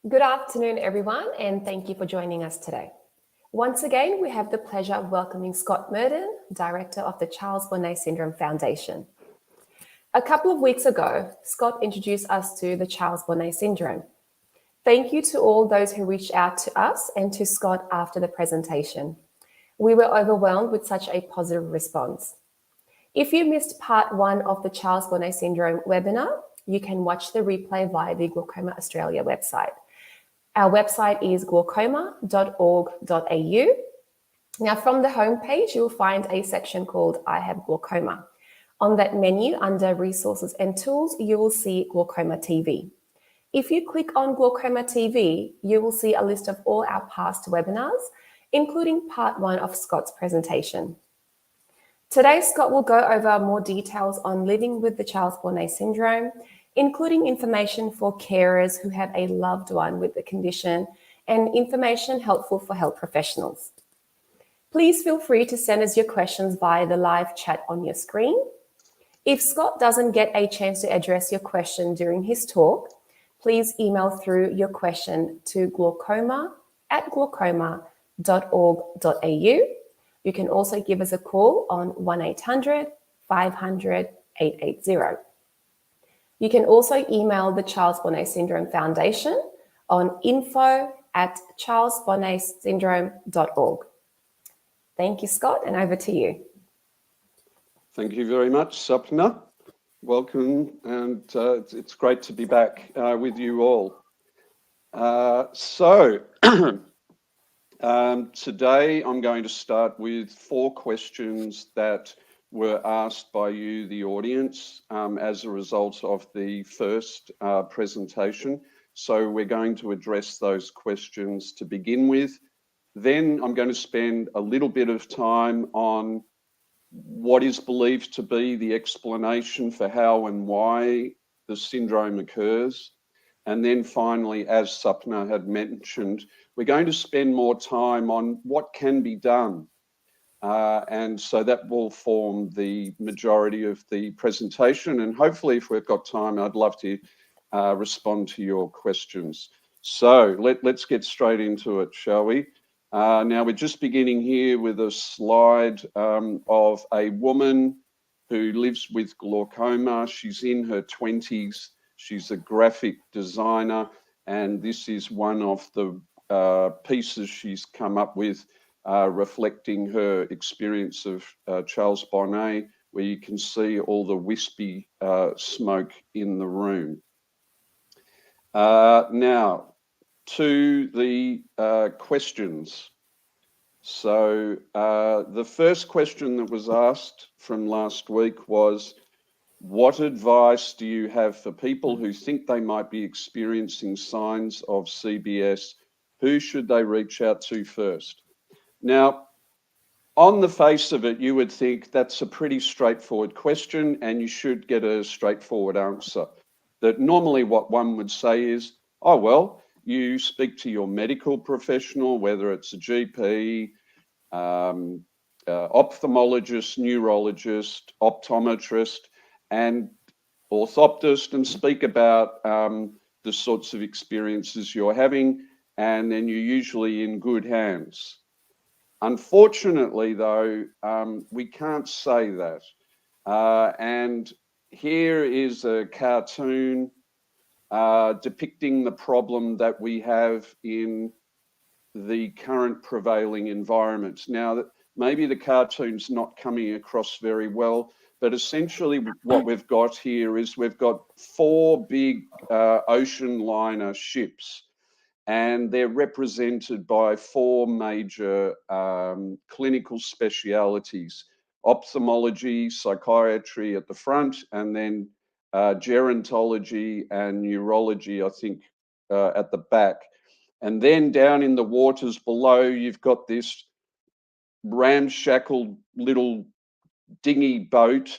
Good afternoon, everyone, and thank you for joining us today. Once again, we have the pleasure of welcoming Scot Muirden, Director of the Charles Bonnet Syndrome Foundation. A couple of weeks ago, Scot introduced us to the Charles Bonnet Syndrome. Thank you to all those who reached out to us and to Scot after the presentation. We were overwhelmed with such a positive response. If you missed part one of the Charles Bonnet Syndrome webinar, you can watch the replay via the Glaucoma Australia website. Our website is glaucoma.org.au. Now, from the homepage, you'll find a section called I Have Glaucoma. On that menu, under Resources and Tools, you will see Glaucoma TV. If you click on Glaucoma TV, you will see a list of all our past webinars, including part one of Scot's presentation. Today, Scot will go over more details on living with the Charles Bonnet Syndrome, including information for carers who have a loved one with the condition and information helpful for health professionals. Please feel free to send us your questions via the live chat on your screen. If Scot doesn't get a chance to address your question during his talk, please email through your question to glaucoma@glaucoma.org.au. You can also give us a call on 1800 500 880. You can also email the Charles Bonnet Syndrome Foundation on info@charlesbonnetsyndrome.org. Thank you, Scot, and over to you. Thank you very much, Sapna. Welcome, and it's great to be back with you all. Today I'm going to start with 4 questions that were asked by you, the audience, as a result of the first presentation. So we're going to address those questions to begin with. Then I'm going to spend a little bit of time on what is believed to be the explanation for how and why the syndrome occurs. And then finally, as Sapna had mentioned, we're going to spend more time on what can be done. And so that will form the majority of the presentation. And hopefully, if we've got time, I'd love to respond to your questions. So let's get straight into it, shall we? Now, we're just beginning here with a slide of a woman who lives with glaucoma. She's in her 20s. She's a graphic designer, and this is one of the pieces she's come up with reflecting her experience of Charles Bonnet, where you can see all the wispy smoke in the room. Now, to the questions. So the first question that was asked from last week was, what advice do you have for people who think they might be experiencing signs of CBS? Who should they reach out to first? Now, on the face of it, you would think that's a pretty straightforward question and you should get a straightforward answer. That normally what one would say is, oh, well, you speak to your medical professional, whether it's a GP, ophthalmologist, neurologist, optometrist, and orthoptist, and speak about the sorts of experiences you're having, and then you're usually in good hands. Unfortunately, though, we can't say that. And here is a cartoon depicting the problem that we have in the current prevailing environment. Now, maybe the cartoon's not coming across very well, but essentially what we've got here is we've got 4 big ocean liner ships, and they're represented by 4 major clinical specialities: ophthalmology, psychiatry at the front, and then gerontology and neurology, I think, at the back. And then down in the waters below, you've got this ramshackle little dinghy boat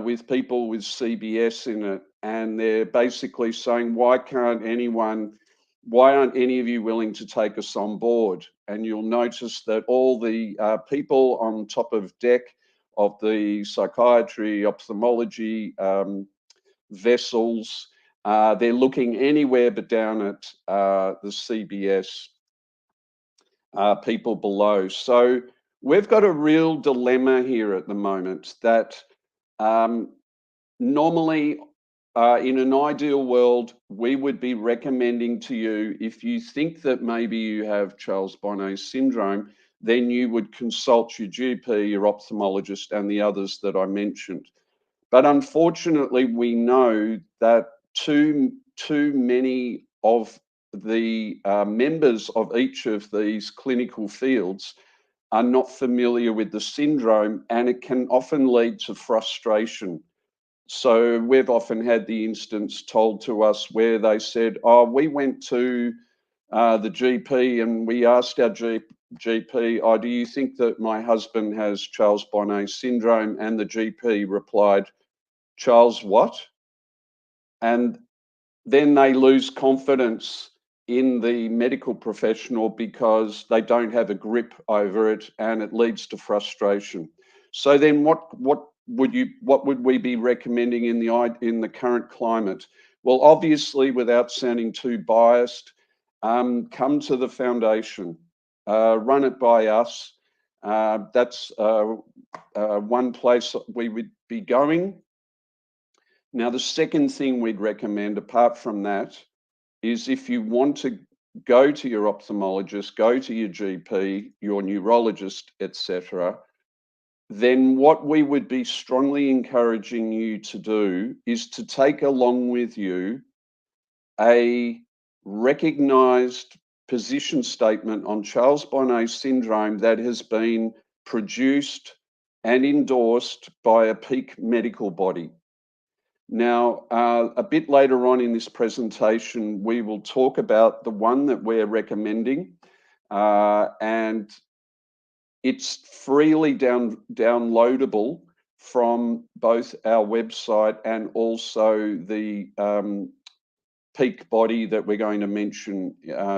with people with CBS in it. And they're basically saying, why aren't any of you willing to take us on board? And you'll notice that all the people on top of deck of the psychiatry, ophthalmology vessels They're looking anywhere but down at the CBS people below. So we've got a real dilemma here at the moment that normally, in an ideal world, we would be recommending to you, if you think that maybe you have Charles Bonnet syndrome, then you would consult your GP, your ophthalmologist, and the others that I mentioned. But unfortunately, we know that too many of the members of each of these clinical fields are not familiar with the syndrome, and it can often lead to frustration. So we've often had the instance told to us where they said, oh, we went to the GP and we asked our GP, oh, do you think that my husband has Charles Bonnet syndrome? And the GP replied, Charles what? And then they lose confidence in the medical professional because they don't have a grip over it, and it leads to frustration. So then what would we be recommending in the current climate? Well, obviously, without sounding too biased, come to the foundation, run it by us. That's one place we would be going. Now, the second thing we'd recommend, apart from that, is if you want to go to your ophthalmologist, go to your GP, your neurologist, etc., then what we would be strongly encouraging you to do is to take along with you a recognised position statement on Charles Bonnet syndrome that has been produced and endorsed by a peak medical body. Now, a bit later on in this presentation, we will talk about the one that we're recommending, and it's freely downloadable from both our website and also the peak body that we're going to mention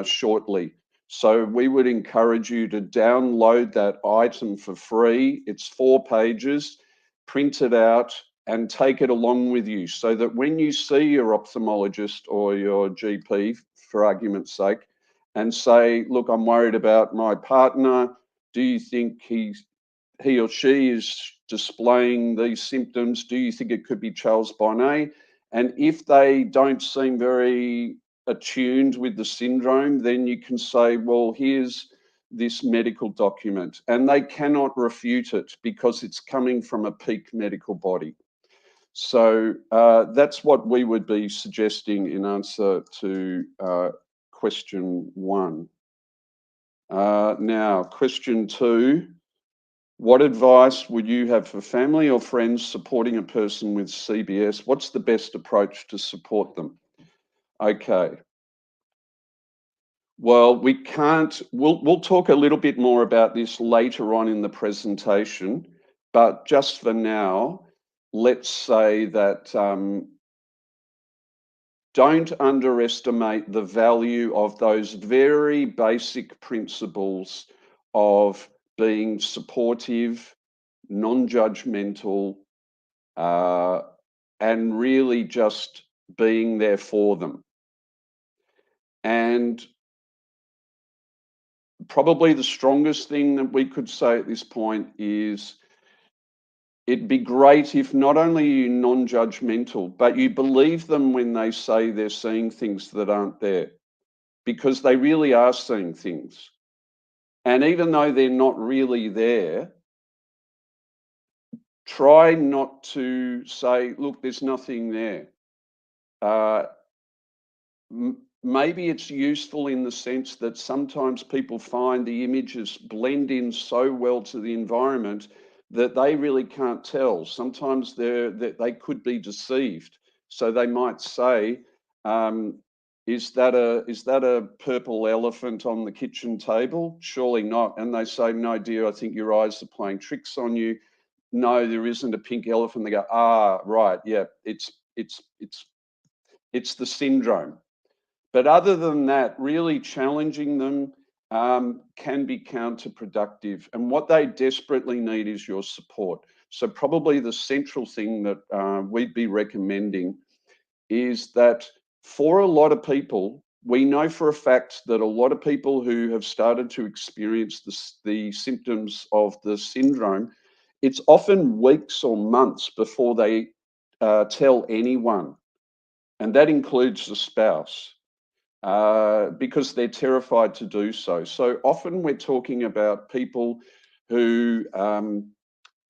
shortly. So we would encourage you to download that item for free. It's 4 pages, print it out, and take it along with you so that when you see your ophthalmologist or your GP, for argument's sake, and say, look, I'm worried about my partner, do you think he or she is displaying these symptoms? Do you think it could be Charles Bonnet? And if they don't seem very attuned with the syndrome, then you can say, well, here's this medical document, and they cannot refute it because it's coming from a peak medical body. So that's what we would be suggesting in answer to question 1. Now, question 2, what advice would you have for family or friends supporting a person with CBS? What's the best approach to support them? Okay. Well, we'll talk a little bit more about this later on in the presentation, but just for now, let's say that don't underestimate the value of those very basic principles of being supportive, non-judgmental, and really just being there for them. And probably the strongest thing that we could say at this point is it'd be great if not only you non-judgmental, but you believe them when they say they're seeing things that aren't there, because they really are seeing things. And even though they're not really there, try not to say, look, there's nothing there. Maybe it's useful in the sense that sometimes people find the images blend in so well to the environment that they really can't tell. Sometimes they could be deceived. So they might say, is that a purple elephant on the kitchen table? Surely not. And they say, no, dear, I think your eyes are playing tricks on you. No, there isn't a pink elephant. They go, ah, right, yeah, it's the syndrome. But other than that, really challenging them can be counterproductive. And what they desperately need is your support. So probably the central thing that we'd be recommending is that for a lot of people, we know for a fact that a lot of people who have started to experience the symptoms of the syndrome, it's often weeks or months before they tell anyone, and that includes the spouse, because they're terrified to do so. So often we're talking about people who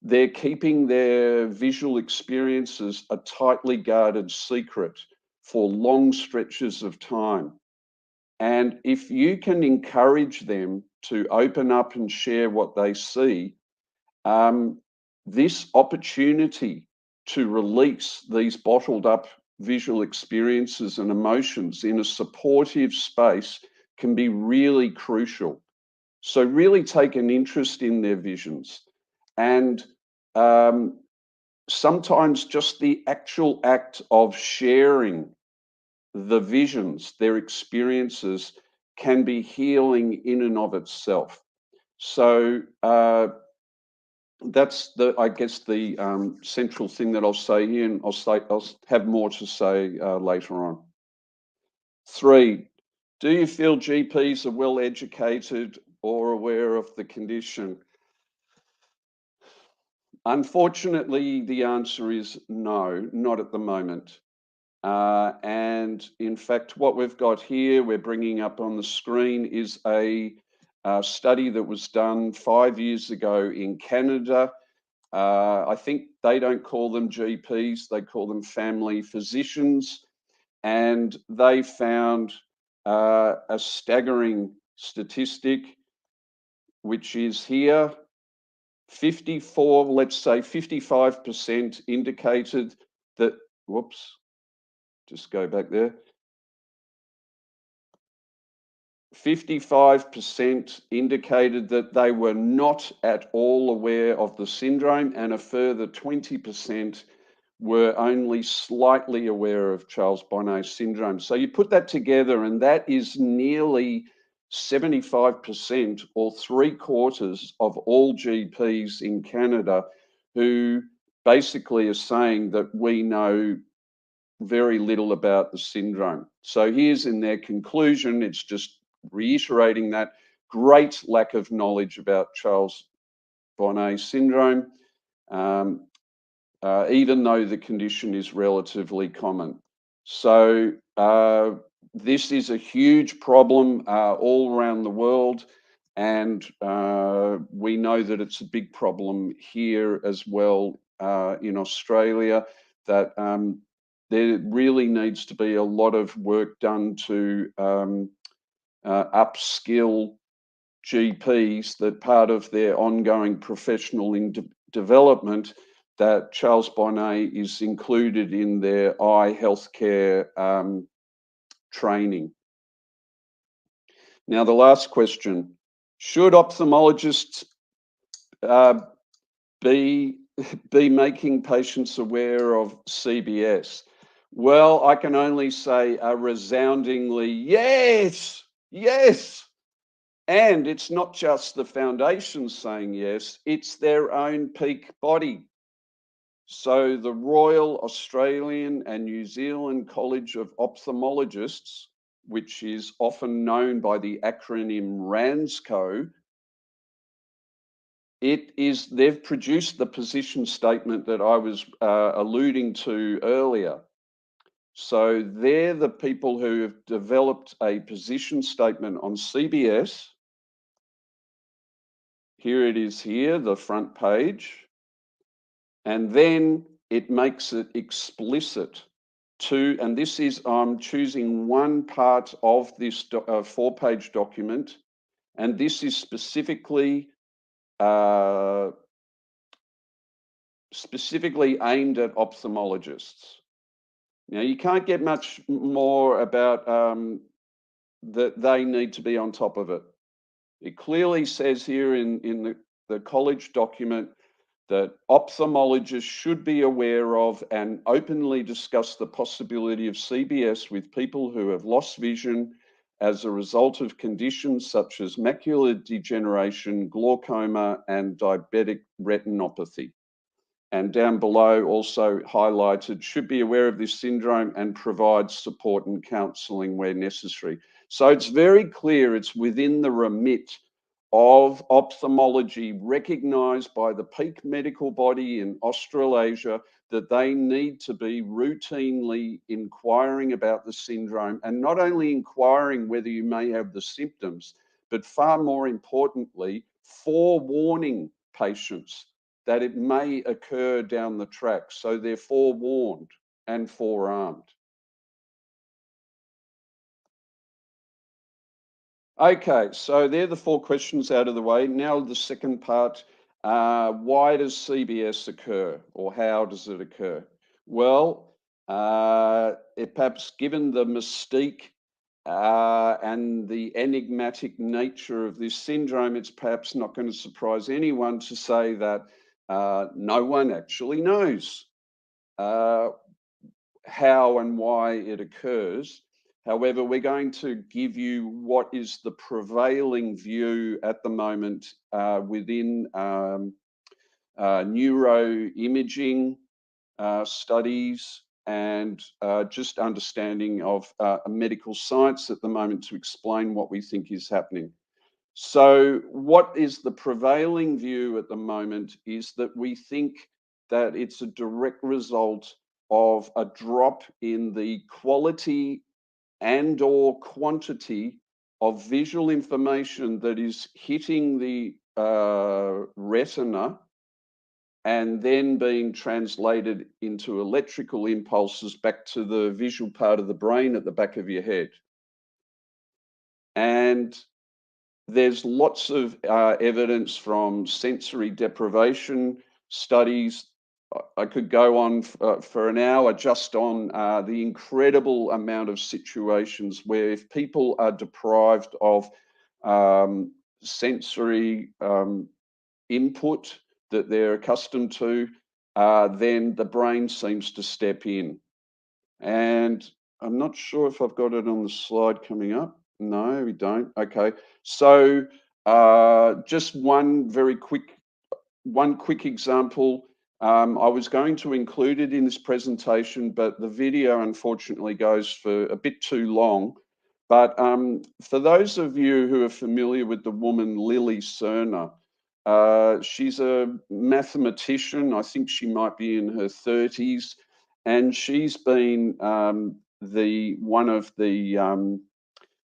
they're keeping their visual experiences a tightly guarded secret for long stretches of time. And if you can encourage them to open up and share what they see, this opportunity to release these bottled up visual experiences and emotions in a supportive space can be really crucial. So really take an interest in their visions. And sometimes just the actual act of sharing the visions, their experiences, can be healing in and of itself. So that's I guess, the central thing that I'll say here, and I'll have more to say later on. 3, do you feel GPs are well educated or aware of the condition? Unfortunately, the answer is no, not at the moment. And in fact, what we've got here, we're bringing up on the screen, is a study that was done 5 years ago in Canada. I think they don't call them GPs, they call them family physicians. And they found a staggering statistic, which is here. 54, let's say 55% indicated that, whoops, just go back there. 55% indicated that they were not at all aware of the syndrome, and a further 20% were only slightly aware of Charles Bonnet syndrome. So you put that together, and that is nearly 75%, or 3/4 of all GPs in Canada, who basically are saying that we know very little about the syndrome. So here's in their conclusion, it's just reiterating that great lack of knowledge about Charles Bonnet syndrome, even though the condition is relatively common. So this is a huge problem all around the world, and we know that it's a big problem here as well in Australia, that there really needs to be a lot of work done to upskill GPs, that part of their ongoing professional development, that Charles Bonnet is included in their eye healthcare training. Now, the last question: should ophthalmologists be making patients aware of CBS? Well, I can only say a resoundingly yes, yes. And it's not just the foundation saying yes, it's their own peak body. So the Royal Australian and New Zealand College of Ophthalmologists, which is often known by the acronym RANZCO, they've produced the position statement that I was alluding to earlier. So they're the people who have developed a position statement on CBS. Here it is here, the front page. And then it makes it explicit to, and this is, I'm choosing one part of this 4-page document, and this is specifically aimed at ophthalmologists. Now, you can't get much more about that they need to be on top of it. It clearly says here in the college document that ophthalmologists should be aware of and openly discuss the possibility of CBS with people who have lost vision as a result of conditions such as macular degeneration, glaucoma, and diabetic retinopathy. And down below also highlighted, should be aware of this syndrome and provide support and counselling where necessary. So it's very clear it's within the remit of ophthalmology, recognised by the peak medical body in Australasia, that they need to be routinely inquiring about the syndrome, and not only inquiring whether you may have the symptoms, but far more importantly, forewarning patients that it may occur down the track. So they're forewarned and forearmed. Okay, so they're the 4 questions out of the way. Now the second part, why does CBS occur, or how does it occur? Well, perhaps given the mystique and the enigmatic nature of this syndrome, it's perhaps not going to surprise anyone to say that no one actually knows how and why it occurs. However, we're going to give you what is the prevailing view at the moment within neuroimaging studies and just understanding of medical science at the moment to explain what we think is happening. So what is the prevailing view at the moment is that we think that it's a direct result of a drop in the quality and or quantity of visual information that is hitting the retina and then being translated into electrical impulses back to the visual part of the brain at the back of your head. And there's lots of evidence from sensory deprivation studies. I could go on for an hour just on the incredible amount of situations where if people are deprived of sensory input that they're accustomed to, then the brain seems to step in. And I'm not sure if I've got it on the slide coming up. No, we don't. Okay. So just one quick example. I was going to include it in this presentation, but the video unfortunately goes for a bit too long. But for those of you who are familiar with the woman Lily Serner, she's a mathematician. I think she might be in her 30s, and she's been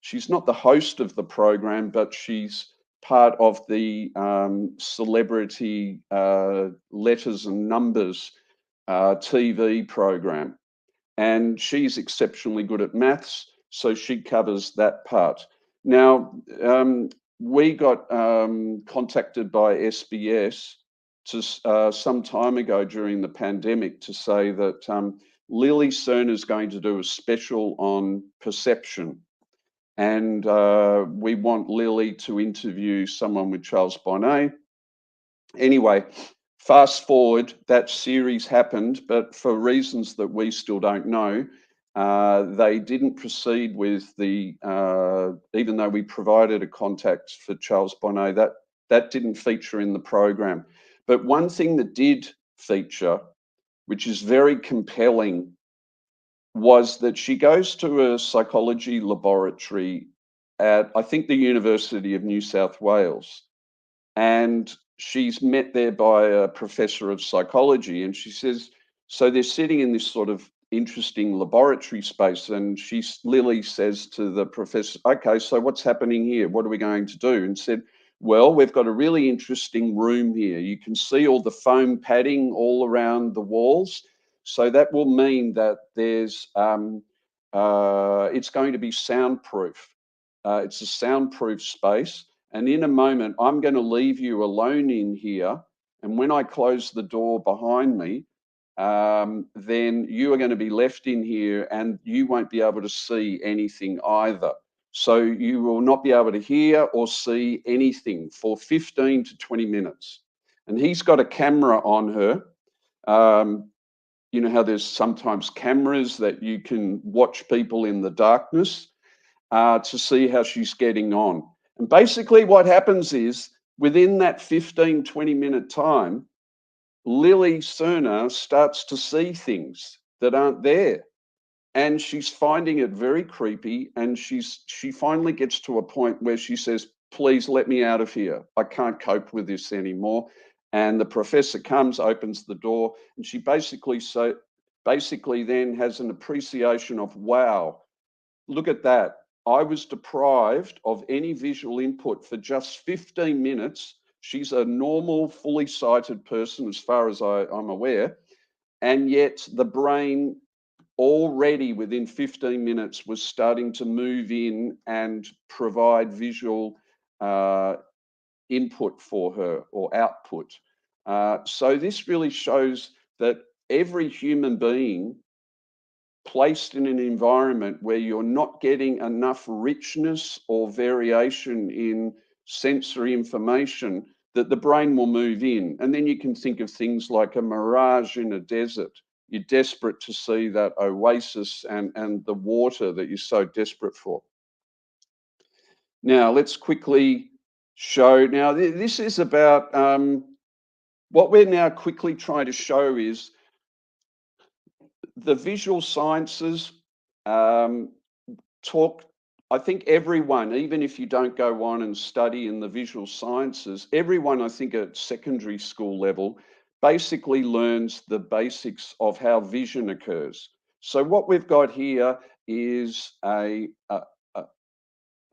she's not the host of the program, but she's part of the celebrity letters and numbers TV program. And she's exceptionally good at maths, so she covers that part. Now, we got contacted by SBS some time ago during the pandemic to say that Lily Serner is going to do a special on perception. And we want Lily to interview someone with Charles Bonnet. Anyway, fast forward, that series happened, but for reasons that we still don't know, they didn't proceed with the, even though we provided a contact for Charles Bonnet, that didn't feature in the program. But one thing that did feature, which is very compelling, was that she goes to a psychology laboratory at, I think, the University of New South Wales. And she's met there by a professor of psychology. And she says, so they're sitting in this sort of interesting laboratory space. And Lily says to the professor, okay, so what's happening here? What are we going to do? And said, well, we've got a really interesting room here. You can see all the foam padding all around the walls. So that will mean that there's, it's going to be soundproof. It's a soundproof space. And in a moment, I'm going to leave you alone in here. And when I close the door behind me, then you are going to be left in here and you won't be able to see anything either. So you will not be able to hear or see anything for 15 to 20 minutes. And he's got a camera on her. You know how there's sometimes cameras that you can watch people in the darkness to see how she's getting on. And basically what happens is within that 15, 20 minute time, Lily Cerner starts to see things that aren't there. And she's finding it very creepy. And she finally gets to a point where she says, please let me out of here. I can't cope with this anymore. And the professor comes, opens the door, and she basically then has an appreciation of, wow, look at that. I was deprived of any visual input for just 15 minutes. She's a normal, fully sighted person as far as I'm aware. And yet the brain already within 15 minutes was starting to move in and provide visual input for her or output. So this really shows that every human being placed in an environment where you're not getting enough richness or variation in sensory information, that the brain will move in. And then you can think of things like a mirage in a desert. You're desperate to see that oasis and the water that you're so desperate for. Now, let's quickly show. Now, this is about what we're now quickly trying to show is the visual sciences talk. I think everyone, even if you don't go on and study in the visual sciences, everyone, I think at secondary school level, basically learns the basics of how vision occurs. So what we've got here is a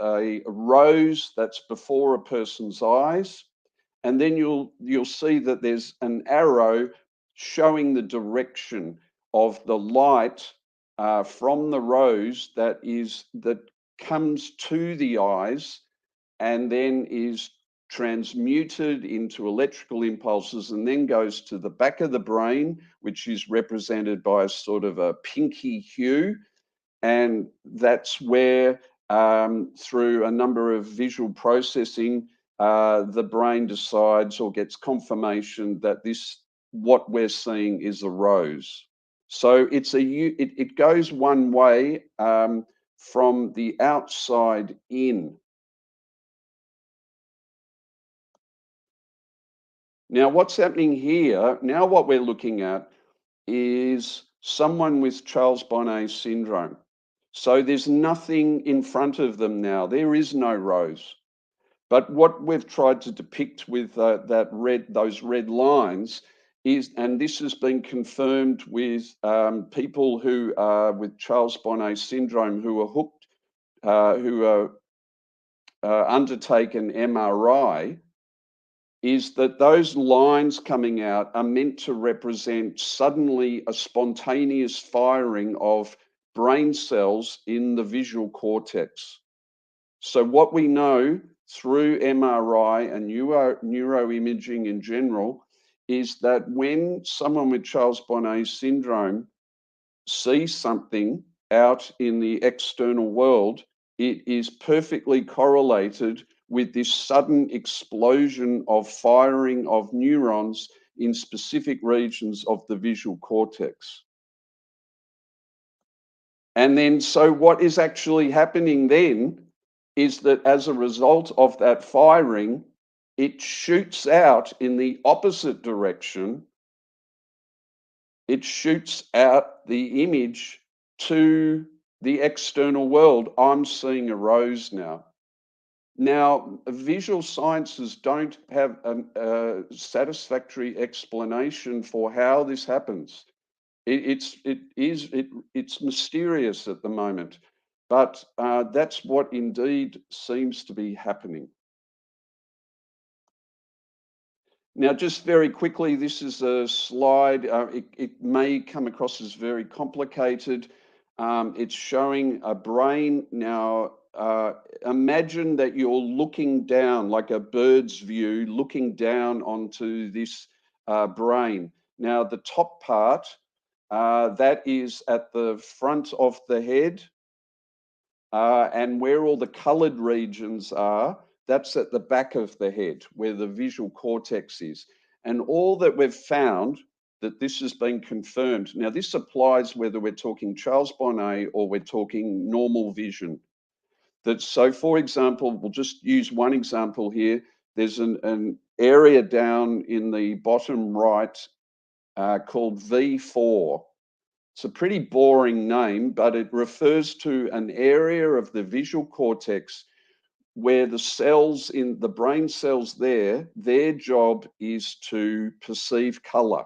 rose that's before a person's eyes, and then you'll see that there's an arrow showing the direction of the light from the rose that comes to the eyes and then is transmuted into electrical impulses and then goes to the back of the brain, which is represented by a sort of a pinky hue. And that's where, through a number of visual processing, the brain decides or gets confirmation that what we're seeing is a rose. So it goes one way from the outside in. Now, what's happening here? Now, what we're looking at is someone with Charles Bonnet syndrome. So there's nothing in front of them now. There is no rose. But what we've tried to depict with those red lines is, and this has been confirmed with people who are with Charles Bonnet syndrome who are hooked, who undertake an MRI, is that those lines coming out are meant to represent suddenly a spontaneous firing of brain cells in the visual cortex. So what we know through MRI and neuroimaging in general is that when someone with Charles Bonnet syndrome sees something out in the external world, it is perfectly correlated with this sudden explosion of firing of neurons in specific regions of the visual cortex. And then, so what is actually happening then is that as a result of that firing, it shoots out in the opposite direction. It shoots out the image to the external world. I'm seeing a rose now. Now, visual sciences don't have a satisfactory explanation for how this happens. It's mysterious at the moment, but that's what indeed seems to be happening. Now, just very quickly, this is a slide. It may come across as very complicated. It's showing a brain. Now, imagine that you're looking down, like a bird's view, looking down onto this brain. Now, the top part, that is at the front of the head, and where all the colored regions are, that's at the back of the head where the visual cortex is. And all that we've found, that this has been confirmed. Now, this applies whether we're talking Charles Bonnet or we're talking normal vision. So, for example, we'll just use one example here. There's an area down in the bottom right called V4. It's a pretty boring name, but it refers to an area of the visual cortex where the cells in the brain cells there, their job is to perceive color.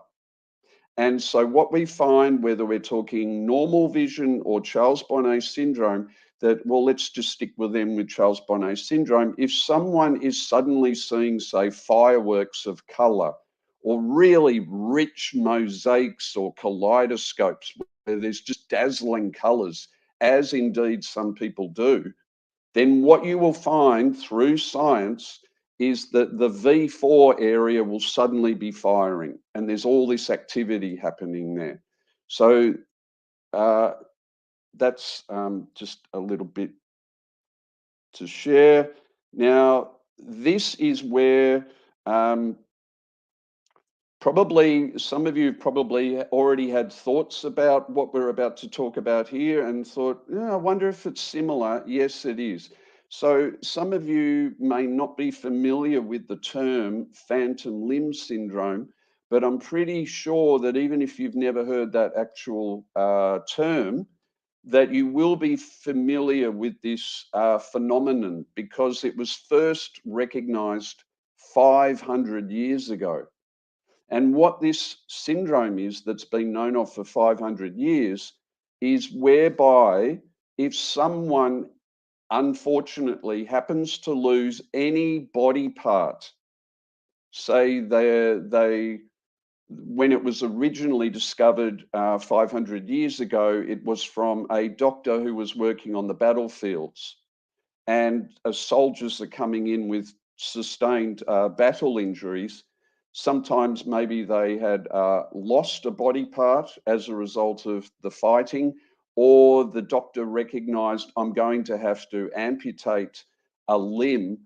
And so what we find, whether we're talking normal vision or Charles Bonnet syndrome, that, well, let's just stick with them with Charles Bonnet syndrome. If someone is suddenly seeing, say, fireworks of color or really rich mosaics or kaleidoscopes where there's just dazzling colors, as indeed some people do, then what you will find through science is that the V4 area will suddenly be firing, and there's all this activity happening there. So that's just a little bit to share. Now, this is where probably some of you probably already had thoughts about what we're about to talk about here and thought, I wonder if it's similar. Yes, it is. So some of you may not be familiar with the term phantom limb syndrome, but I'm pretty sure that even if you've never heard that actual term, that you will be familiar with this phenomenon because it was first recognized 500 years ago. And what this syndrome is that's been known of for 500 years is whereby if someone unfortunately happens to lose any body part, say when it was originally discovered 500 years ago, it was from a doctor who was working on the battlefields, and soldiers are coming in with sustained battle injuries. Sometimes maybe they had lost a body part as a result of the fighting, or the doctor recognized, I'm going to have to amputate a limb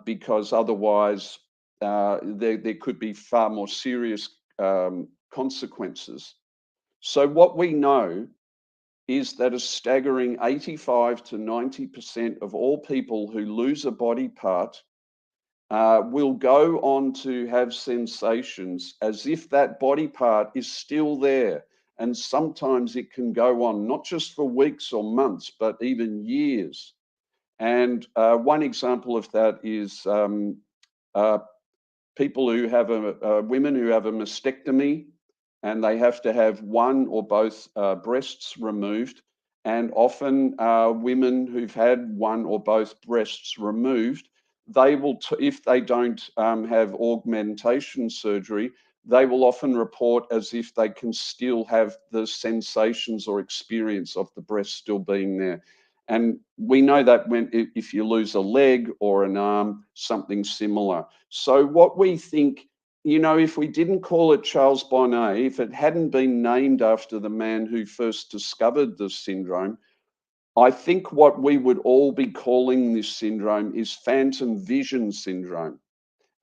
because otherwise there could be far more serious consequences. So what we know is that a staggering 85 to 90% of all people who lose a body part will go on to have sensations as if that body part is still there. And sometimes it can go on not just for weeks or months, but even years. And one example of that is people who have women who have a mastectomy, and they have to have one or both breasts removed. And often women who've had one or both breasts removed, they will, if they don't have augmentation surgery, they will often report as if they can still have the sensations or experience of the breast still being there. And we know that if you lose a leg or an arm, something similar. So what we think, if we didn't call it Charles Bonnet, if it hadn't been named after the man who first discovered the syndrome, I think what we would all be calling this syndrome is phantom vision syndrome.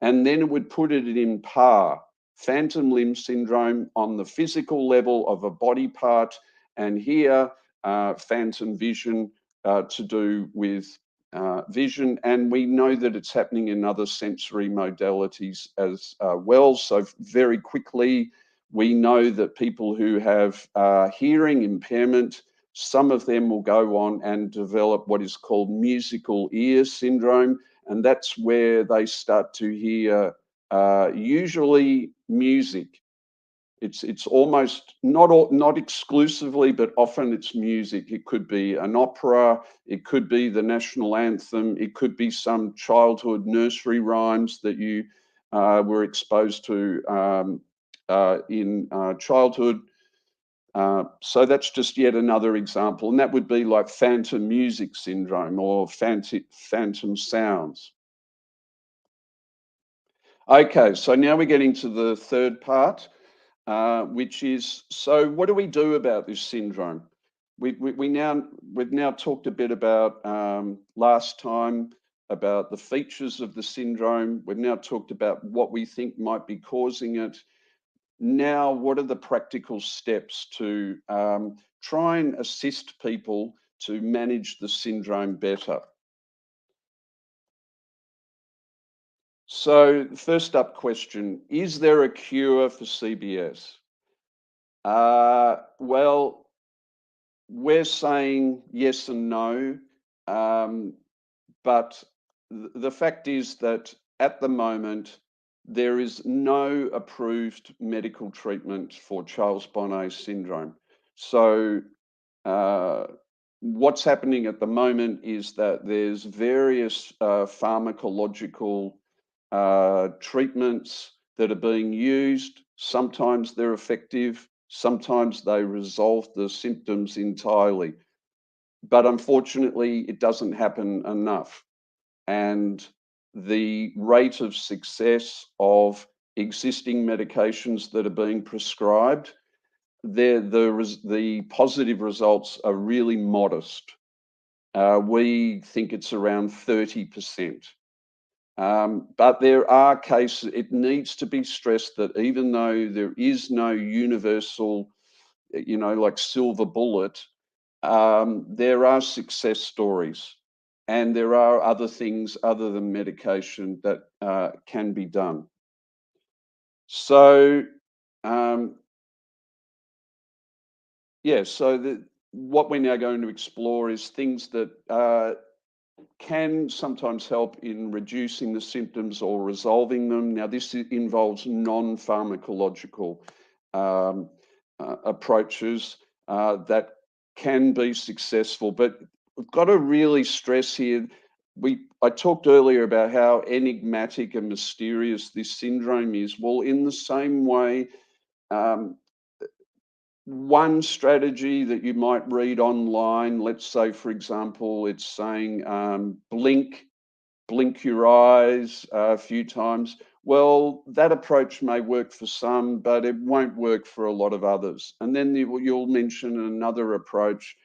And then it would put it in par, phantom limb syndrome on the physical level of a body part, and here phantom vision to do with vision. And we know that it's happening in other sensory modalities as well. So very quickly, we know that people who have hearing impairment, some of them will go on and develop what is called musical ear syndrome. And that's where they start to hear usually music. It's almost not exclusively, but often it's music. It could be an opera, it could be the national anthem, it could be some childhood nursery rhymes that you were exposed to in childhood. So that's just yet another example, and that would be like phantom music syndrome or phantom sounds. Okay, so now we're getting to the third part, which is, so what do we do about this syndrome? We've now talked a bit about last time about the features of the syndrome. We've now talked about what we think might be causing it. Now, what are the practical steps to try and assist people to manage the syndrome better? So first up question, is there a cure for CBS? Well, we're saying yes and no, but the fact is that at the moment, there is no approved medical treatment for Charles Bonnet syndrome. So what's happening at the moment is that there's various pharmacological treatments that are being used. Sometimes they're effective, sometimes they resolve the symptoms entirely. But unfortunately, it doesn't happen enough. And the rate of success of existing medications that are being prescribed, the positive results are really modest. We think it's around 30%. But there are cases, it needs to be stressed that even though there is no universal, like silver bullet, there are success stories and there are other things other than medication that can be done. So, what we're now going to explore is things that can sometimes help in reducing the symptoms or resolving them. Now, this involves non-pharmacological approaches that can be successful, but we've got to really stress here. I talked earlier about how enigmatic and mysterious this syndrome is. Well, in the same way, one strategy that you might read online, let's say, for example, it's saying blink your eyes a few times. Well, that approach may work for some, but it won't work for a lot of others. And then you'll mention another approach,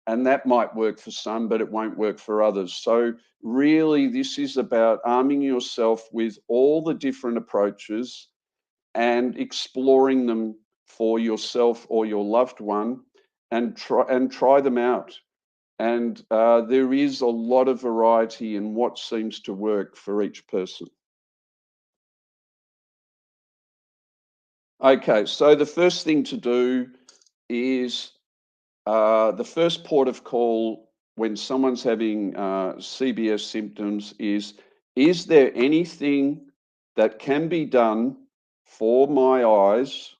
and that might work for some, but it won't work for others. So really, this is about arming yourself with all the different approaches and exploring them for yourself or your loved one, and try them out. And there is a lot of variety in what seems to work for each person. Okay, so the first thing to do is the first port of call when someone's having CBS symptoms is there anything that can be done for my eyes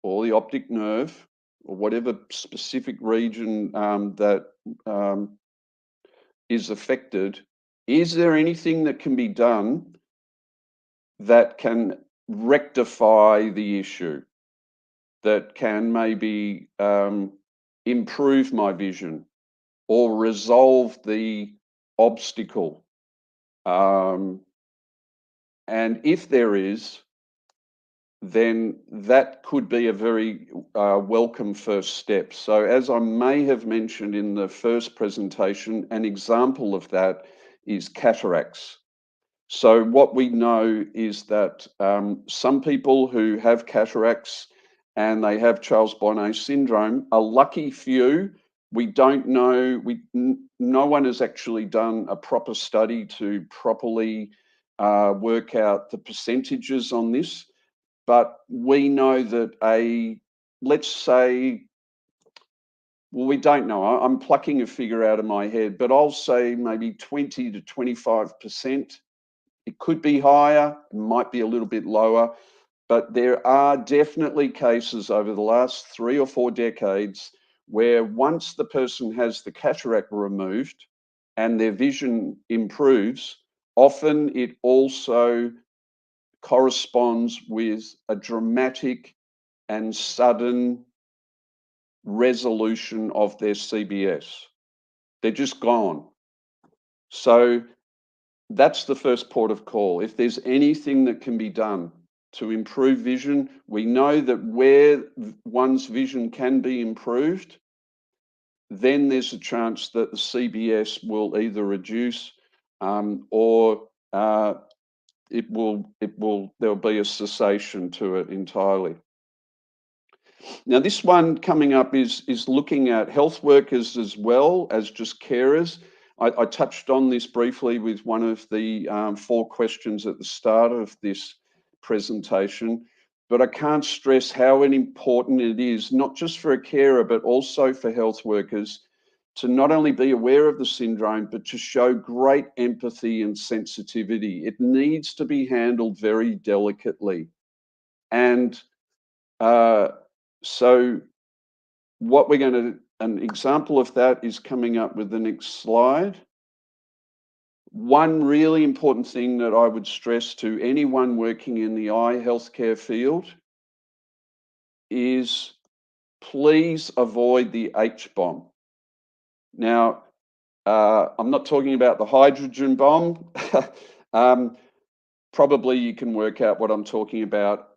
or the optic nerve or whatever specific region that is affected? Is there anything that can be done that can rectify the issue, that can maybe improve my vision or resolve the obstacle? And if there is, then that could be a very welcome first step. So as I may have mentioned in the first presentation, an example of that is cataracts. So what we know is that some people who have cataracts and they have Charles Bonnet syndrome, a lucky few. We don't know, no one has actually done a proper study to properly work out the percentages on this. But we know that let's say, well, we don't know. I'm plucking a figure out of my head, but I'll say maybe 20 to 25%. It could be higher, it might be a little bit lower, but there are definitely cases over the last 3 or 4 decades where once the person has the cataract removed and their vision improves, often it also corresponds with a dramatic and sudden resolution of their CBS. They're just gone. So that's the first port of call. If there's anything that can be done to improve vision, we know that where one's vision can be improved, then there's a chance that the CBS will either reduce or there'll be a cessation to it entirely. Now, this one coming up is looking at health workers as well as just carers. I touched on this briefly with one of the 4 questions at the start of this presentation, but I can't stress how important it is, not just for a carer, but also for health workers, to not only be aware of the syndrome, but to show great empathy and sensitivity. It needs to be handled very delicately. And so what we're going to, an example of that is coming up with the next slide. One really important thing that I would stress to anyone working in the eye healthcare field is please avoid the H-bomb. Now, I'm not talking about the hydrogen bomb. Probably you can work out what I'm talking about.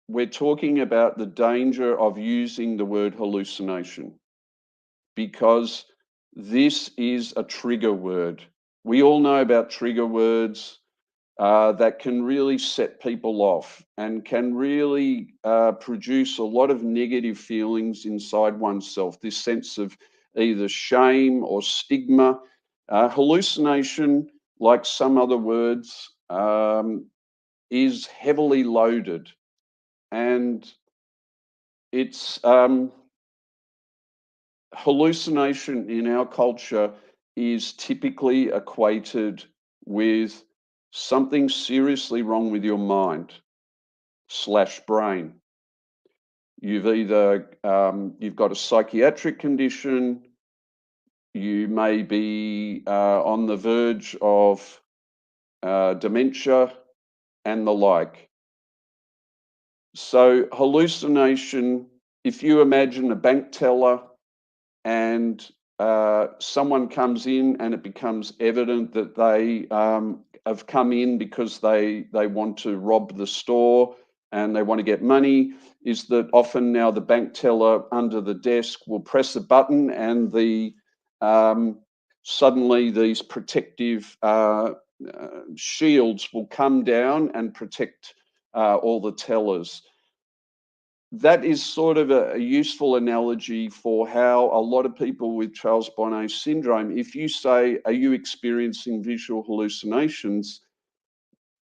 We're talking about the danger of using the word hallucination, because this is a trigger word. We all know about trigger words that can really set people off and can really produce a lot of negative feelings inside oneself, this sense of either shame or stigma. Hallucination, like some other words, is heavily loaded, and it's hallucination in our culture is typically equated with something seriously wrong with your mind / brain. You've either you've got a psychiatric condition, you may be on the verge of dementia and the like. So hallucination, if you imagine a bank teller and someone comes in and it becomes evident that they have come in because they want to rob the store and they want to get money, is that often now the bank teller under the desk will press a button and the suddenly these protective shields will come down and protect all the tellers. That is sort of a useful analogy for how a lot of people with Charles Bonnet syndrome, if you say, are you experiencing visual hallucinations?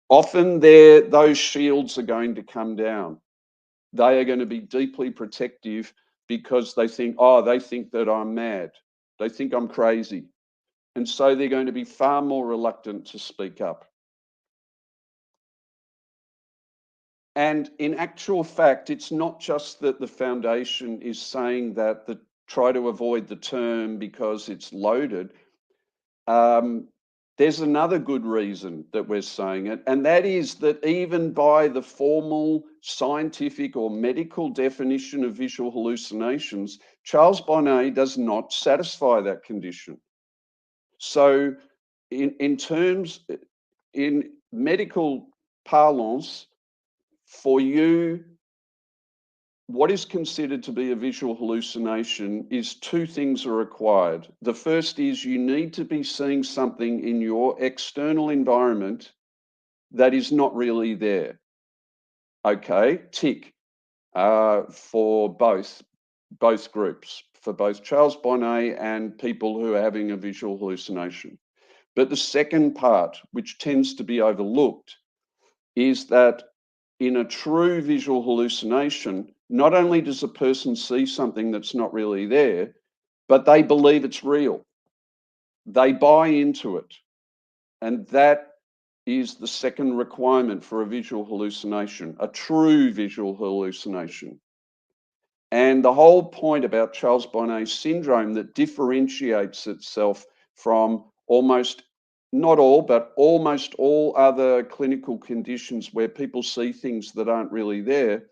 Often those shields are going to come down. They are going to be deeply protective because they think, oh, they think that I'm mad. They think I'm crazy. And so they're going to be far more reluctant to speak up. And in actual fact, it's not just that the foundation is saying that try to avoid the term because it's loaded. There's another good reason that we're saying it, and that is that even by the formal scientific or medical definition of visual hallucinations, Charles Bonnet does not satisfy that condition. So in medical parlance, for you, what is considered to be a visual hallucination is 2 things are required. The first is you need to be seeing something in your external environment that is not really there. Okay, tick for both groups, for both Charles Bonnet and people who are having a visual hallucination. But the second part, which tends to be overlooked, is that in a true visual hallucination, not only does a person see something that's not really there, but they believe it's real. They buy into it. And that is the second requirement for a visual hallucination, a true visual hallucination. And the whole point about Charles Bonnet syndrome that differentiates itself from almost, not all, but almost all other clinical conditions where people see things that aren't really there,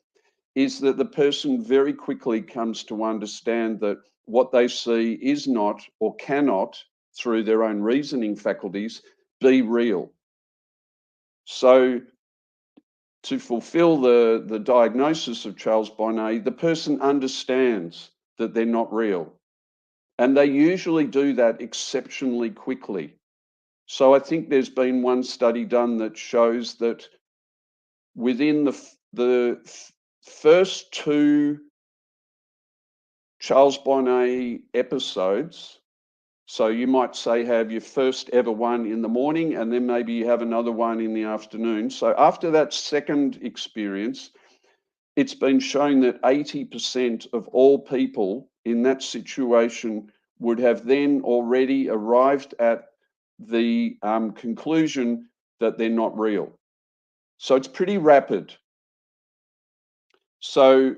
is that the person very quickly comes to understand that what they see is not or cannot, through their own reasoning faculties, be real. So to fulfill the diagnosis of Charles Bonnet, the person understands that they're not real. And they usually do that exceptionally quickly. So I think there's been one study done that shows that within the first 2 Charles Bonnet episodes, So you might say have your first ever one in the morning, and then maybe you have another one in the afternoon. So after that second experience, it's been shown that 80% of all people in that situation would have then already arrived at the conclusion that they're not real. So it's pretty rapid. So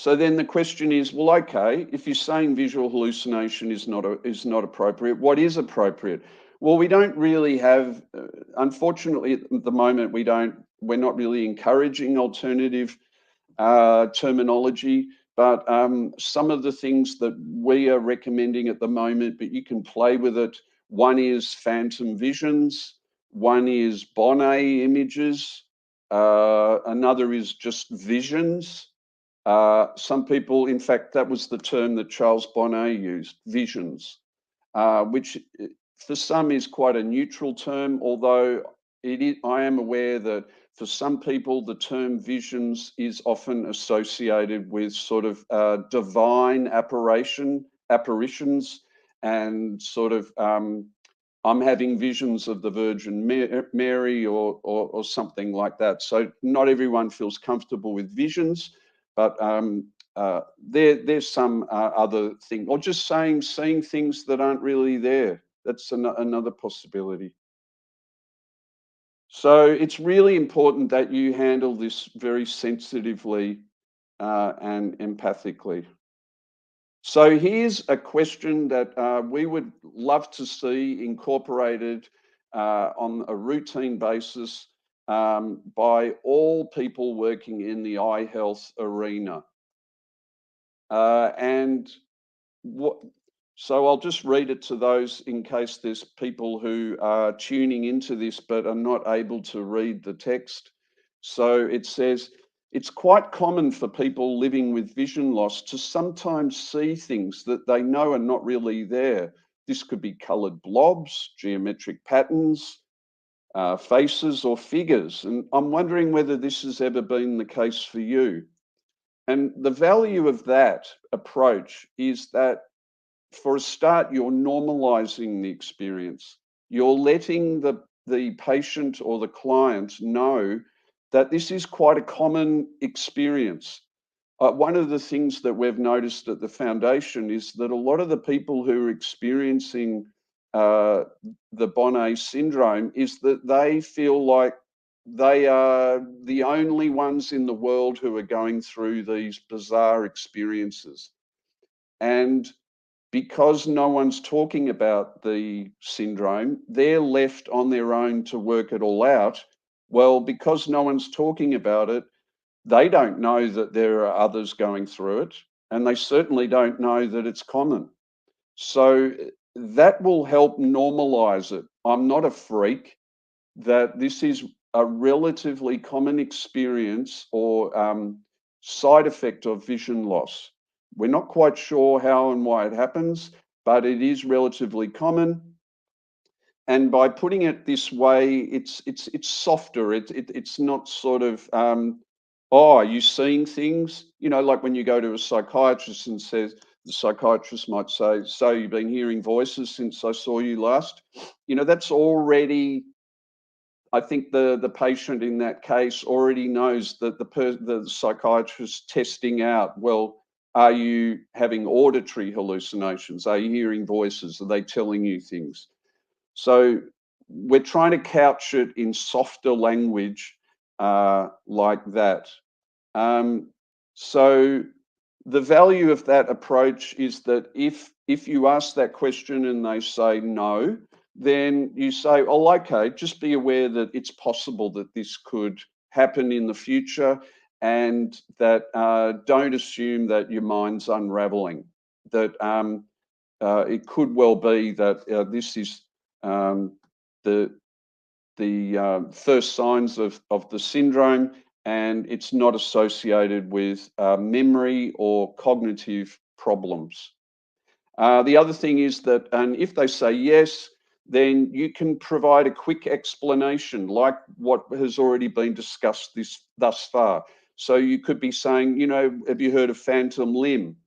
then the question is, well, okay, if you're saying visual hallucination is not appropriate, what is appropriate? Well, we don't really have, unfortunately, at the moment, we're not really encouraging alternative terminology, but some of the things that we are recommending at the moment, but you can play with it. One is phantom visions, one is Bonnet images, another is just visions. Some people, in fact, that was the term that Charles Bonnet used, visions, which for some is quite a neutral term, although I am aware that for some people, the term visions is often associated with sort of divine apparitions, and sort of I'm having visions of the Virgin Mary or something like that. So not everyone feels comfortable with visions, but there's some other thing, or just seeing things that aren't really there. That's another possibility. So it's really important that you handle this very sensitively and empathically. So here's a question that we would love to see incorporated on a routine basis by all people working in the eye health arena. So I'll just read it to those in case there's people who are tuning into this but are not able to read the text. So it says, it's quite common for people living with vision loss to sometimes see things that they know are not really there. This could be colored blobs, geometric patterns, faces or figures. And I'm wondering whether this has ever been the case for you. And the value of that approach is that, for a start, you're normalizing the experience. You're letting the patient or the client know that this is quite a common experience. One of the things that we've noticed at the foundation is that a lot of the people who are experiencing the Bonnet syndrome is that they feel like they are the only ones in the world who are going through these bizarre experiences. And because no one's talking about the syndrome, they're left on their own to work it all out. Well, because no one's talking about it, they don't know that there are others going through it, and they certainly don't know that it's common. So that will help normalize it. I'm not a freak, that this is a relatively common experience or side effect of vision loss. We're not quite sure how and why it happens, but it is relatively common. And by putting it this way, it's softer. It's not sort of oh, are you seeing things? You know, like when you go to a psychiatrist and says, the psychiatrist might say, so you've been hearing voices since I saw you last. You know, that's already, I think the patient in that case already knows that the psychiatrist testing out, well, are you having auditory hallucinations? Are you hearing voices? Are they telling you things? So we're trying to couch it in softer language like that. So the value of that approach is that if you ask that question and they say no, then you say, oh, okay, just be aware that it's possible that this could happen in the future, and that don't assume that your mind's unraveling, that it could well be that this is the first signs of the syndrome, and it's not associated with memory or cognitive problems. The other thing is that, and if they say yes, then you can provide a quick explanation like what has already been discussed thus far. So you could be saying, you know, have you heard of phantom limb?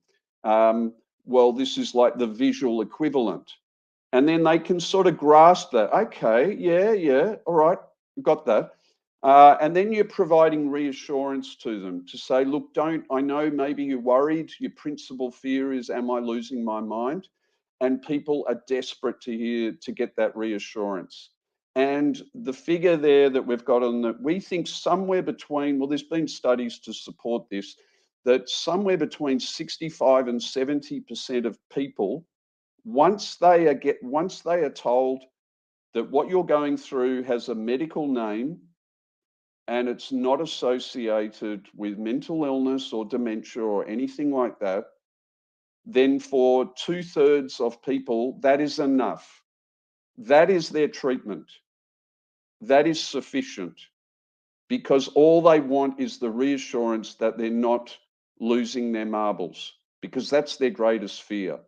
well, this is like the visual equivalent. And then they can sort of grasp that. Okay, yeah, all right, got that. And then you're providing reassurance to them to say, look, I know maybe you're worried. Your principal fear is, am I losing my mind? And people are desperate to get that reassurance. And the figure there that we've got on that, we think somewhere between, well, there's been studies to support this, that somewhere between 65 and 70% of people, once they are told that what you're going through has a medical name and it's not associated with mental illness or dementia or anything like that, then for 2/3 of people, that is enough. That is their treatment. That is sufficient, because all they want is the reassurance that they're not losing their marbles, because that's their greatest fear.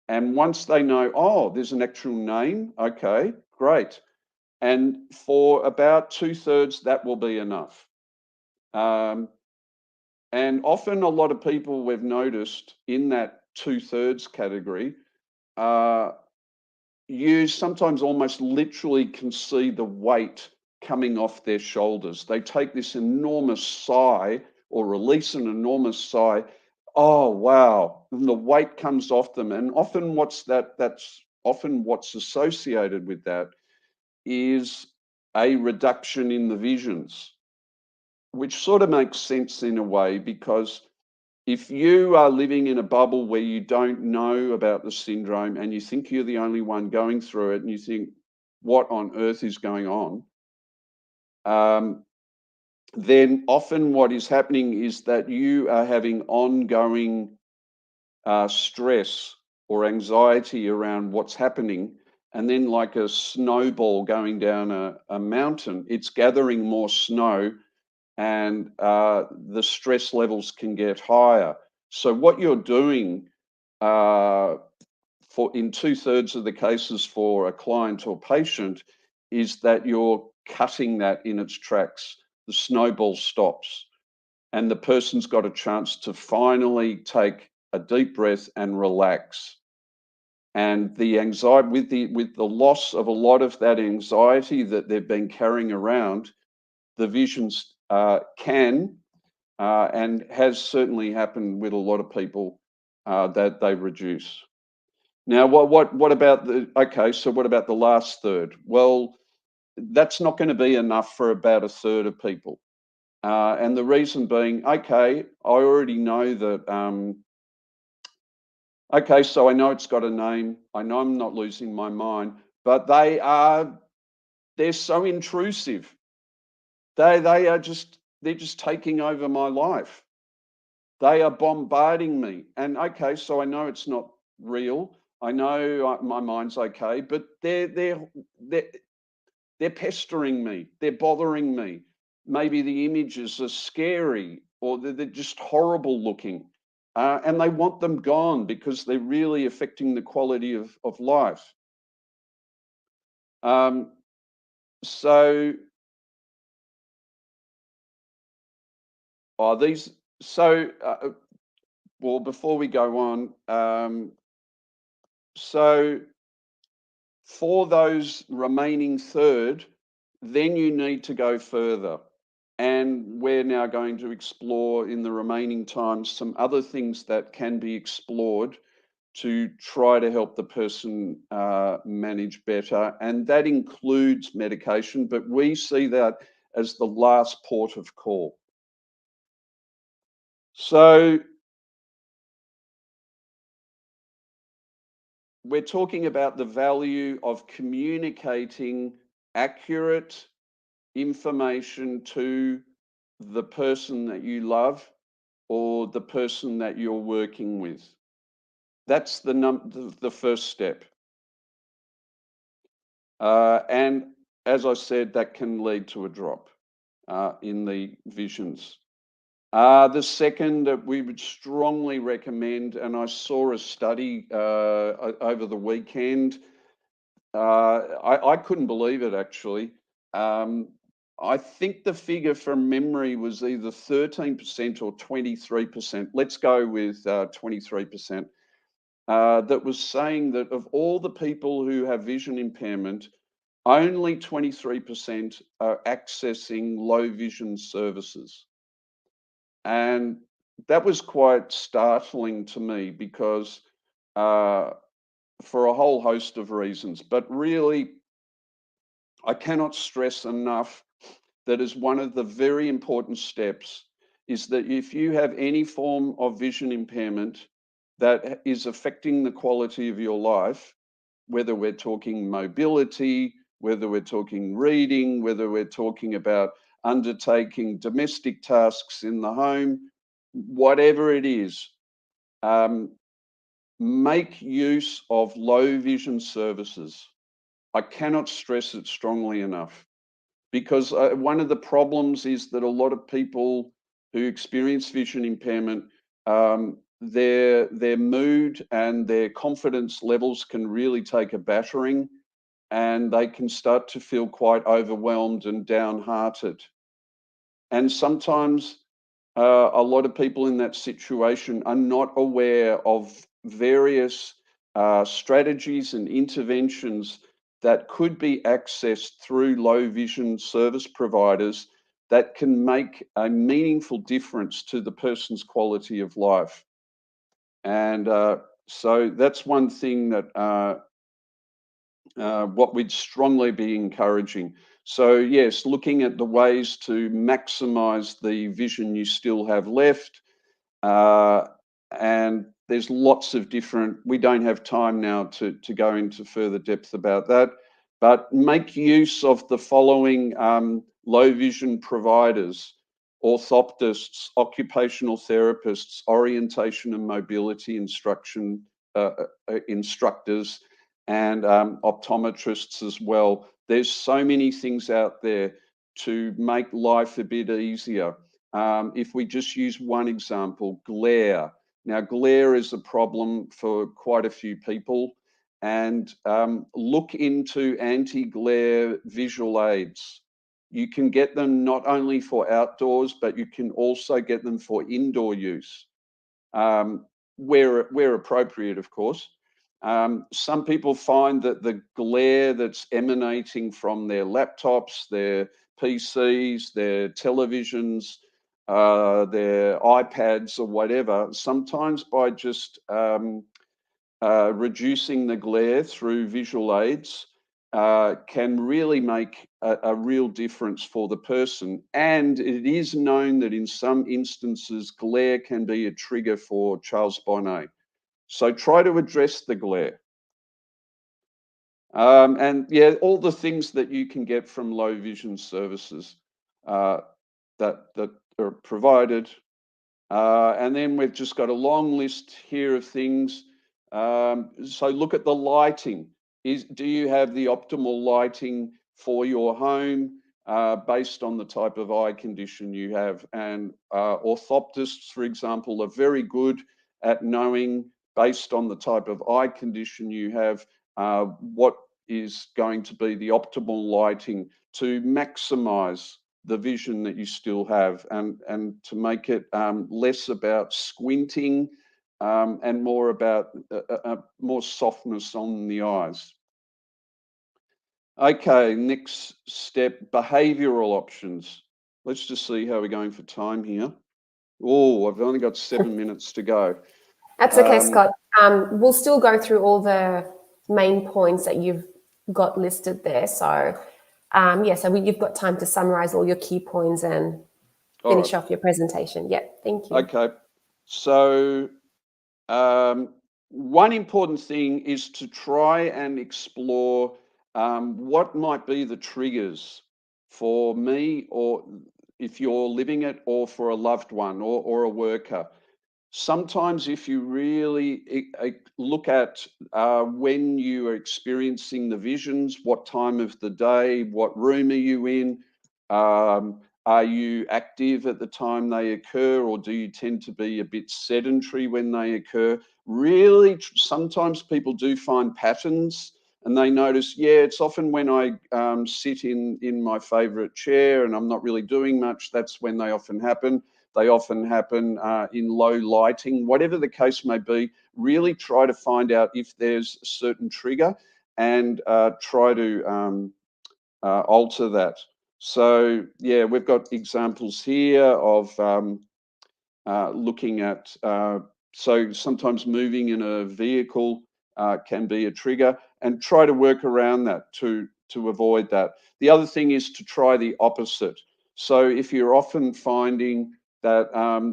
And once they know, oh, there's an actual name, okay, great. And for about 2/3, that will be enough. And often a lot of people we've noticed in that 2/3 category, you sometimes almost literally can see the weight coming off their shoulders. They take this enormous sigh or release an enormous sigh. Oh, wow. And the weight comes off them. And often that's often what's associated with that is a reduction in the visions, which sort of makes sense in a way, because if you are living in a bubble where you don't know about the syndrome and you think you're the only one going through it and you think, what on earth is going on? Then often what is happening is that you are having ongoing stress or anxiety around what's happening. And then, like a snowball going down a mountain, it's gathering more snow and the stress levels can get higher. So what you're doing in 2/3 of the cases for a client or patient is that you're cutting that in its tracks. The snowball stops and the person's got a chance to finally take a deep breath and relax. And the anxiety, with the loss of a lot of that anxiety that they've been carrying around, the visions can and has certainly happened with a lot of people that they reduce. Now, what about so what about the last third? Well, that's not going to be enough for about 1/3 of people. And the reason being, okay, I already know that, okay, so I know it's got a name. I know I'm not losing my mind, but they're so intrusive. They're just taking over my life. They are bombarding me. And okay, so I know it's not real. I know my mind's okay, but they're pestering me. They're bothering me. Maybe the images are scary or they're just horrible looking. And they want them gone because they're really affecting the quality of life. Um, so, oh, these, so, well, before we go on, so for those remaining third, then you need to go further. And we're now going to explore in the remaining time some other things that can be explored to try to help the person manage better. And that includes medication, but we see that as the last port of call. So we're talking about the value of communicating accurate information to the person that you love or the person that you're working with. That's the first step. And as I said, that can lead to a drop in the visions. The second that we would strongly recommend, and I saw a study over the weekend, I couldn't believe it actually. I think the figure from memory was either 13% or 23%. Let's go with 23%. that was saying that of all the people who have vision impairment, only 23% are accessing low vision services. And that was quite startling to me because for a whole host of reasons, but really, I cannot stress enough that is one of the very important steps is that if you have any form of vision impairment that is affecting the quality of your life, whether we're talking mobility, whether we're talking reading, whether we're talking about undertaking domestic tasks in the home, whatever it is, make use of low vision services. I cannot stress it strongly enough because one of the problems is that a lot of people who experience vision impairment, their mood and their confidence levels can really take a battering, and they can start to feel quite overwhelmed and downhearted. And sometimes a lot of people in that situation are not aware of various strategies and interventions that could be accessed through low vision service providers that can make a meaningful difference to the person's quality of life. And so that's one thing that what we'd strongly be encouraging. So yes, looking at the ways to maximize the vision you still have left. And there's lots of different, we don't have time now to go into further depth about that, but make use of the following low vision providers: orthoptists, occupational therapists, orientation and mobility instructors, and optometrists as well. There's so many things out there to make life a bit easier. If we just use one example, glare. Now, glare is a problem for quite a few people, and look into anti-glare visual aids. You can get them not only for outdoors, but you can also get them for indoor use, where appropriate, of course. Some people find that the glare that's emanating from their laptops, their PCs, their televisions, their iPads or whatever, sometimes by just reducing the glare through visual aids can really make a real difference for the person. And it is known that in some instances, glare can be a trigger for Charles Bonnet. So try to address the glare. And yeah, all the things that you can get from low vision services that are provided. And then we've just got a long list here of things. So look at the lighting. Do you have the optimal lighting for your home based on the type of eye condition you have? And orthoptists, for example, are very good at knowing, based on the type of eye condition you have, what is going to be the optimal lighting to maximize the vision that you still have, and to make it less about squinting and more about more softness on the eyes. Okay, next step, behavioural options. Let's just see how we're going for time here. Oh, I've only got 7 minutes to go. That's okay, Scott. We'll still go through all the main points that you've got listed there. So yeah, so you've got time to summarize all your key points and finish off your presentation. Yeah, thank you. Okay, so one important thing is to try and explore what might be the triggers for me, or if you're living it, or for a loved one or a worker. Sometimes if you really look at when you are experiencing the visions, what time of the day, what room are you in, are you active at the time they occur, or do you tend to be a bit sedentary when they occur? Really, sometimes people do find patterns, and they notice, yeah, it's often when I sit in my favorite chair and I'm not really doing much, that's when they often happen. They often happen in low lighting, whatever the case may be. Really try to find out if there's a certain trigger and try to alter that. So yeah, we've got examples here of looking at, so sometimes moving in a vehicle can be a trigger, and try to work around that to avoid that. The other thing is to try the opposite. So if you're often finding that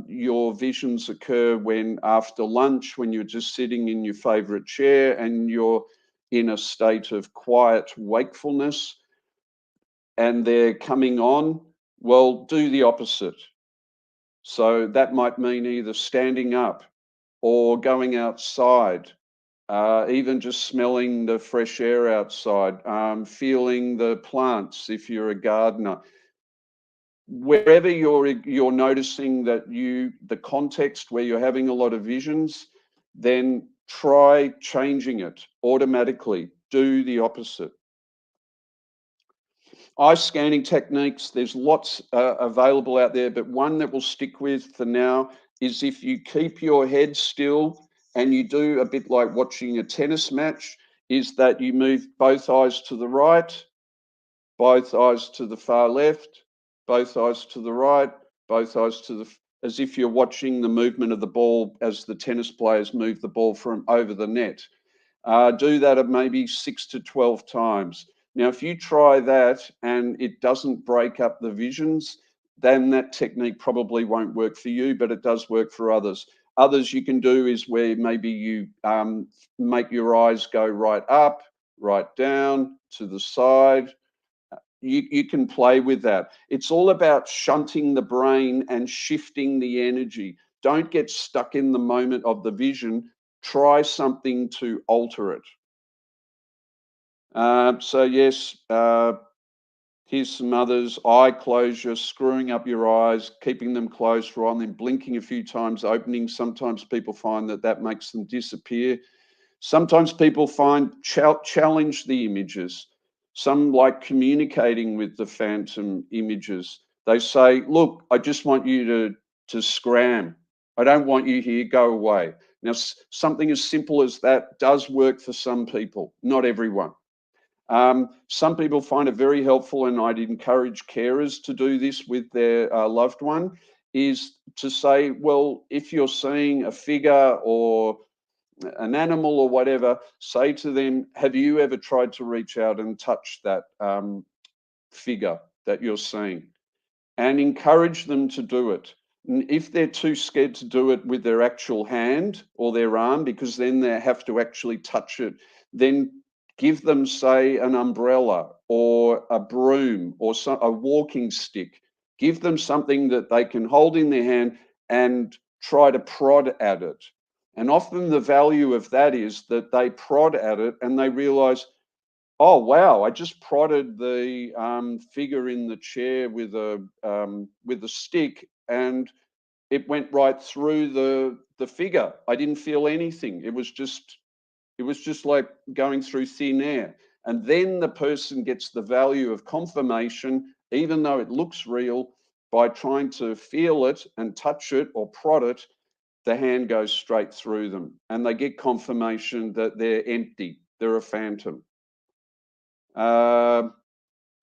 your visions occur when after lunch, when you're just sitting in your favorite chair and you're in a state of quiet wakefulness and they're coming on, well, do the opposite. So that might mean either standing up or going outside, even just smelling the fresh air outside, feeling the plants if you're a gardener. Wherever you're noticing that the context where you're having a lot of visions, then try changing it automatically. Do the opposite. Eye scanning techniques, there's lots available out there, but one that we'll stick with for now is if you keep your head still and you do a bit like watching a tennis match, is that you move both eyes to the right, both eyes to the far left, both eyes to the right, both eyes to the, as if you're watching the movement of the ball as the tennis players move the ball from over the net. Do that maybe 6 to 12 times. Now, if you try that and it doesn't break up the visions, then that technique probably won't work for you, but it does work for others. Others you can do is where maybe you make your eyes go right up, right down, to the side. You can play with that. It's all about shunting the brain and shifting the energy. Don't get stuck in the moment of the vision. Try something to alter it. So yes, here's some others. Eye closure, screwing up your eyes, keeping them closed rather than blinking a few times, opening. Sometimes people find that makes them disappear. Sometimes people find challenge the images. Some like communicating with the phantom images. They say, look, I just want you to scram. I don't want you here, go away. Now, something as simple as that does work for some people, not everyone. Some people find it very helpful, and I'd encourage carers to do this with their loved one, is to say, well, if you're seeing a figure or an animal or whatever, say to them, have you ever tried to reach out and touch that figure that you're seeing? And encourage them to do it. And if they're too scared to do it with their actual hand or their arm, because then they have to actually touch it, then give them, say, an umbrella or a broom or a walking stick. Give them something that they can hold in their hand and try to prod at it. And often the value of that is that they prod at it and they realize, oh, wow, I just prodded the figure in the chair with a stick and it went right through the figure. I didn't feel anything. It was just like going through thin air. And then the person gets the value of confirmation, even though it looks real, by trying to feel it and touch it or prod it, the hand goes straight through them. And they get confirmation that they're empty, they're a phantom.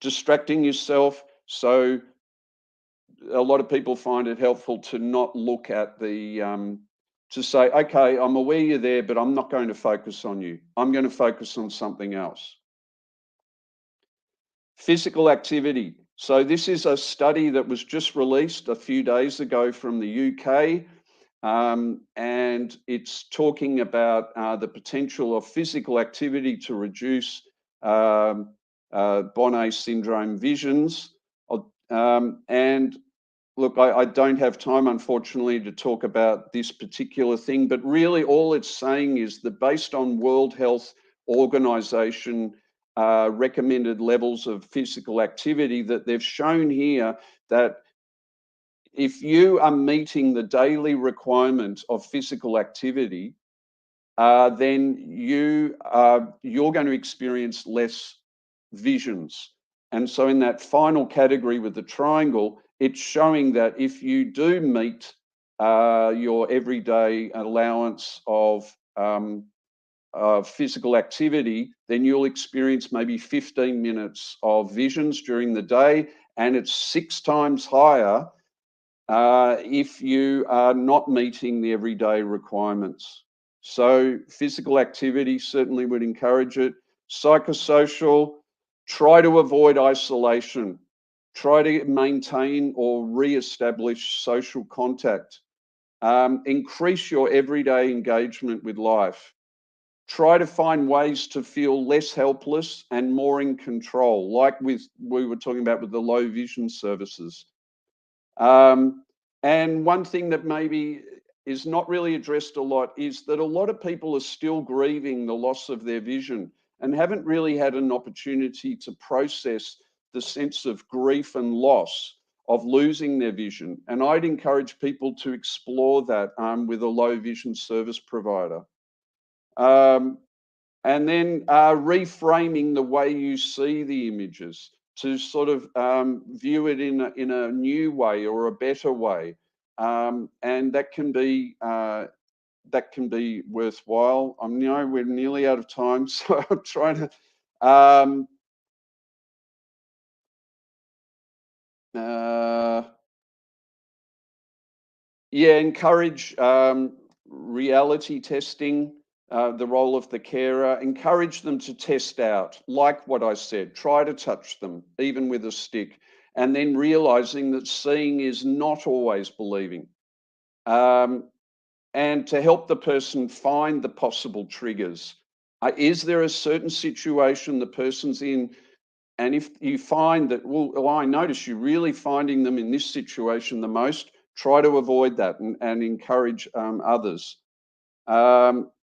Distracting yourself. So a lot of people find it helpful to not look at to say, okay, I'm aware you're there, but I'm not going to focus on you. I'm going to focus on something else. Physical activity. So this is a study that was just released a few days ago from the UK. And it's talking about the potential of physical activity to reduce Bonnet syndrome visions. And look, I don't have time, unfortunately, to talk about this particular thing, but really all it's saying is that based on World Health Organization recommended levels of physical activity, that they've shown here that if you are meeting the daily requirement of physical activity, then you're going to experience less visions. And so in that final category with the triangle, it's showing that if you do meet your everyday allowance of physical activity, then you'll experience maybe 15 minutes of visions during the day, and it's 6 times higher if you are not meeting the everyday requirements. So physical activity certainly would encourage it. Psychosocial, try to avoid isolation. Try to maintain or re-establish social contact. Increase your everyday engagement with life. Try to find ways to feel less helpless and more in control, like we were talking about with the low vision services. And one thing that maybe is not really addressed a lot is that a lot of people are still grieving the loss of their vision and haven't really had an opportunity to process the sense of grief and loss of losing their vision. And I'd encourage people to explore that with a low vision service provider. And then reframing the way you see the images to sort of view it in a new way or a better way, and that can be worthwhile. I know we're nearly out of time, so I'm trying to. Encourage reality testing, the role of the carer. Encourage them to test out, like what I said, try to touch them, even with a stick, and then realizing that seeing is not always believing. And to help the person find the possible triggers. Is there a certain situation the person's in? And if you find that, well, I notice you're really finding them in this situation the most, try to avoid that and encourage others.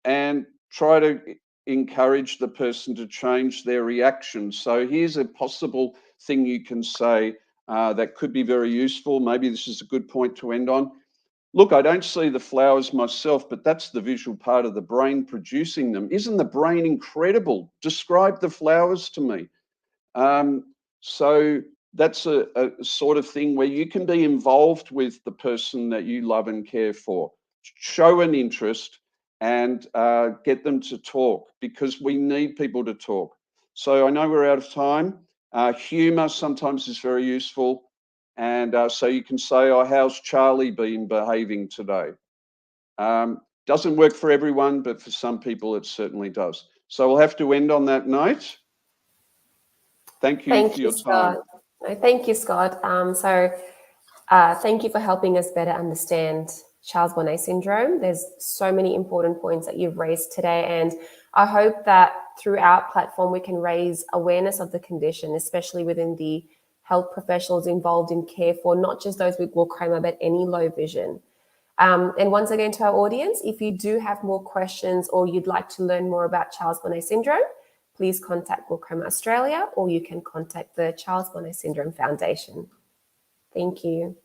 And try to encourage the person to change their reaction. So here's a possible thing you can say that could be very useful. Maybe this is a good point to end on. Look, I don't see the flowers myself, but that's the visual part of the brain producing them. Isn't the brain incredible? Describe the flowers to me. So that's a sort of thing where you can be involved with the person that you love and care for. Show an interest and get them to talk, because we need people to talk. So I know we're out of time. Humor sometimes is very useful. And so you can say, oh, how's Charlie been behaving today? Doesn't work for everyone, but for some people it certainly does. So we'll have to end on that note. Thank you for your time. Scott. No, thank you, Scott. Thank you for helping us better understand Charles Bonnet syndrome. There's so many important points that you've raised today, and I hope that through our platform we can raise awareness of the condition, especially within the health professionals involved in care for not just those with glaucoma, but any low vision. And once again, to our audience, if you do have more questions or you'd like to learn more about Charles Bonnet syndrome, please contact Glaucoma Australia, or you can contact the Charles Bonnet Syndrome Foundation. Thank you.